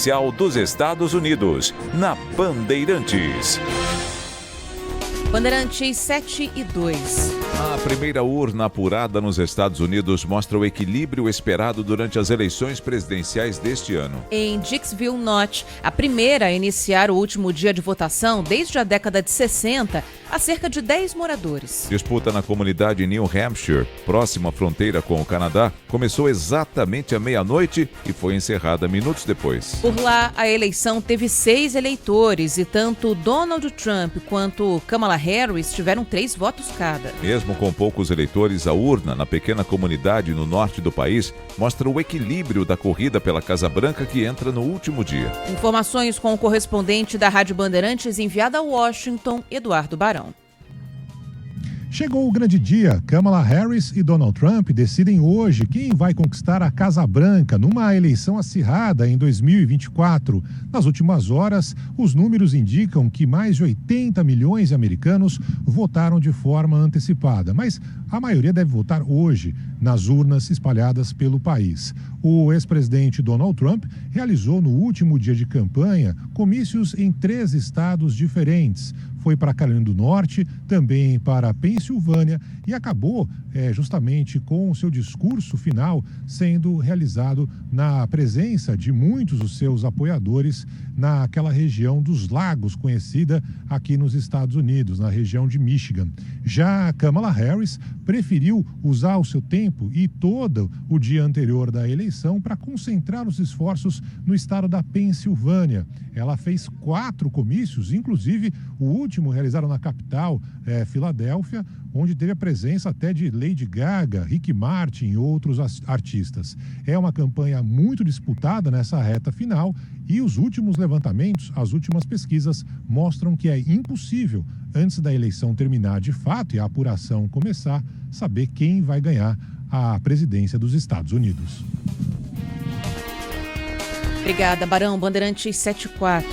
oficial dos Estados Unidos, na Bandeirantes. Bandeirantes 7:02. A primeira urna apurada nos Estados Unidos mostra o equilíbrio esperado durante as eleições presidenciais deste ano. Em Dixville Notch, a primeira a iniciar o último dia de votação desde a década de 60, há cerca de 10 moradores. Disputa na comunidade New Hampshire, próxima à fronteira com o Canadá, começou exatamente à meia-noite e foi encerrada minutos depois. Por lá, a eleição teve 6 eleitores e tanto Donald Trump quanto Kamala Harris tiveram 3 votos cada. Mesmo com poucos eleitores, a urna na pequena comunidade no norte do país mostra o equilíbrio da corrida pela Casa Branca que entra no último dia. Informações com o correspondente da Rádio Bandeirantes enviada a Washington, Eduardo Barão. Chegou o grande dia. Kamala Harris e Donald Trump decidem hoje quem vai conquistar a Casa Branca numa eleição acirrada em 2024. Nas últimas horas, os números indicam que mais de 80 milhões de americanos votaram de forma antecipada, mas a maioria deve votar hoje nas urnas espalhadas pelo país. O ex-presidente Donald Trump realizou no último dia de campanha comícios em 3 estados diferentes. Foi para Carolina do Norte, também para Pensilvânia e acabou justamente com o seu discurso final sendo realizado na presença de muitos dos seus apoiadores naquela região dos lagos conhecida aqui nos Estados Unidos, na região de Michigan. Já Kamala Harris preferiu usar o seu tempo e todo o dia anterior da eleição para concentrar os esforços no estado da Pensilvânia. Ela fez 4 comícios, inclusive o último realizado na capital, Filadélfia, onde teve a presença até de Lady Gaga, Ricky Martin e outros artistas. É uma campanha muito disputada nessa reta final e os últimos levantamentos, as últimas pesquisas mostram que é impossível, antes da eleição terminar de fato e a apuração começar, saber quem vai ganhar a presidência dos Estados Unidos. Obrigada, Barão. Bandeirantes 7:04.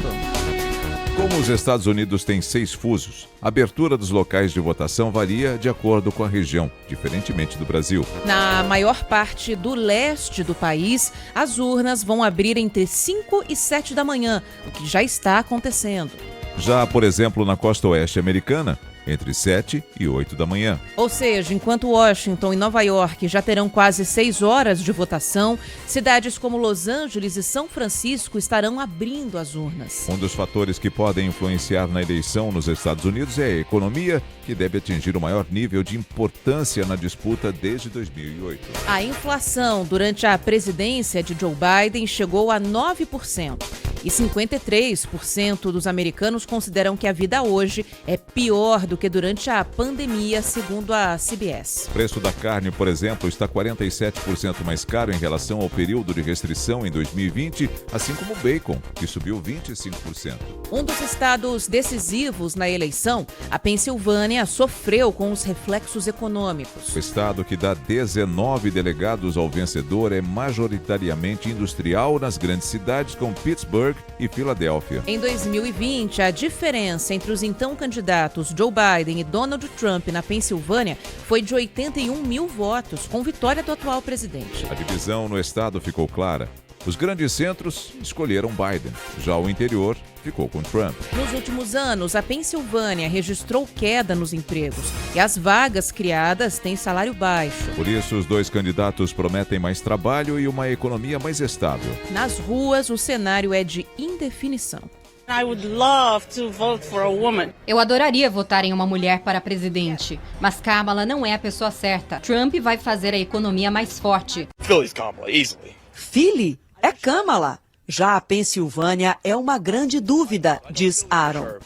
Como os Estados Unidos têm 6 fusos, a abertura dos locais de votação varia de acordo com a região, diferentemente do Brasil. Na maior parte do leste do país, as urnas vão abrir entre 5 e 7 da manhã, o que já está acontecendo. Já, por exemplo, na costa oeste americana, entre 7 e 8 da manhã. Ou seja, enquanto Washington e Nova York já terão quase 6 horas de votação, cidades como Los Angeles e São Francisco estarão abrindo as urnas. Um dos fatores que podem influenciar na eleição nos Estados Unidos é a economia, que deve atingir o maior nível de importância na disputa desde 2008. A inflação durante a presidência de Joe Biden chegou a 9%. E 53% dos americanos consideram que a vida hoje é pior do que durante a pandemia, segundo a CBS. O preço da carne, por exemplo, está 47% mais caro em relação ao período de restrição em 2020, assim como o bacon, que subiu 25%. Um dos estados decisivos na eleição, a Pensilvânia, sofreu com os reflexos econômicos. O estado que dá 19 delegados ao vencedor é majoritariamente industrial nas grandes cidades como Pittsburgh e Filadélfia. Em 2020, a diferença entre os então candidatos Joe Biden e Donald Trump na Pensilvânia foi de 81 mil votos, com vitória do atual presidente. A divisão no estado ficou clara. Os grandes centros escolheram Biden, já o interior ficou com Trump. Nos últimos anos, a Pensilvânia registrou queda nos empregos e as vagas criadas têm salário baixo. Por isso, os 2 candidatos prometem mais trabalho e uma economia mais estável. Nas ruas, o cenário é de indefinição. Eu adoraria votar em uma mulher para presidente, mas Kamala não é a pessoa certa. Trump vai fazer a economia mais forte. Philly é Kamala. Já a Pensilvânia é uma grande dúvida, diz Aaron.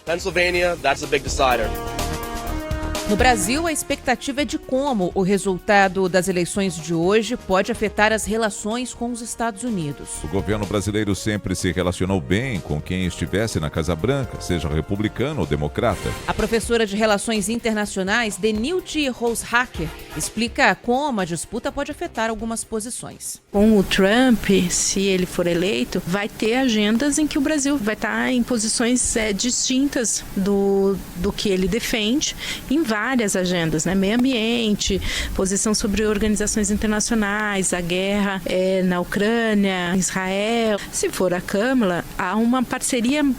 No Brasil, a expectativa é de como o resultado das eleições de hoje pode afetar as relações com os Estados Unidos. O governo brasileiro sempre se relacionou bem com quem estivesse na Casa Branca, seja republicano ou democrata. A professora de Relações Internacionais, Denilde Roshacker, explica como a disputa pode afetar algumas posições. Com o Trump, se ele for eleito, vai ter agendas em que o Brasil vai estar em posições distintas do que ele defende em vários várias agendas, né? Meio ambiente, posição sobre organizações internacionais, a guerra na Ucrânia, Israel. Se for a Câmara, há uma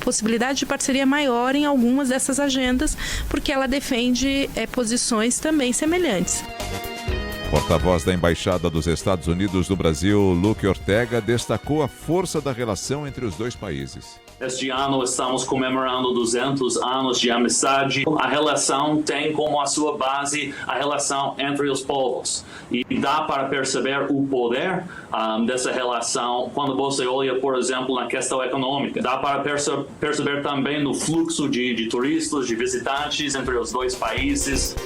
possibilidade de parceria maior em algumas dessas agendas, porque ela defende posições também semelhantes. Porta-voz da Embaixada dos Estados Unidos no Brasil, Luque Ortega, destacou a força da relação entre os dois países. Este ano estamos comemorando 200 anos de amizade. A relação tem como a sua base a relação entre os povos. E dá para perceber o poder dessa relação quando você olha, por exemplo, na questão econômica. Dá para perceber também no fluxo de turistas, de visitantes entre os dois países.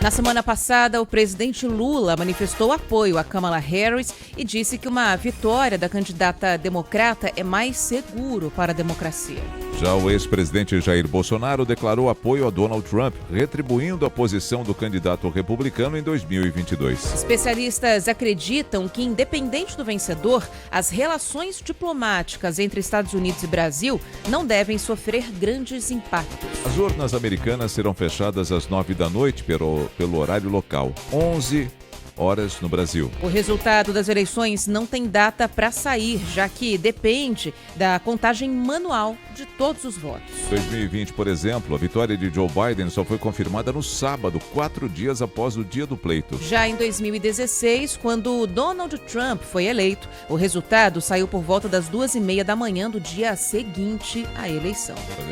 Na semana passada, o presidente Lula manifestou apoio a Kamala Harris e disse que uma vitória da candidata democrata é mais seguro para a democracia. Já o ex-presidente Jair Bolsonaro declarou apoio a Donald Trump, retribuindo a posição do candidato republicano em 2022. Especialistas acreditam que, independente do vencedor, as relações diplomáticas entre Estados Unidos e Brasil não devem sofrer grandes impactos. As urnas americanas serão fechadas às 9 da noite pelo horário local, 11 horas no Brasil. O resultado das eleições não tem data para sair, já que depende da contagem manual de todos os votos. Em 2020, por exemplo, a vitória de Joe Biden só foi confirmada no sábado, 4 dias após o dia do pleito. Já em 2016, quando Donald Trump foi eleito, o resultado saiu por volta das 2h30 da manhã do dia seguinte à eleição.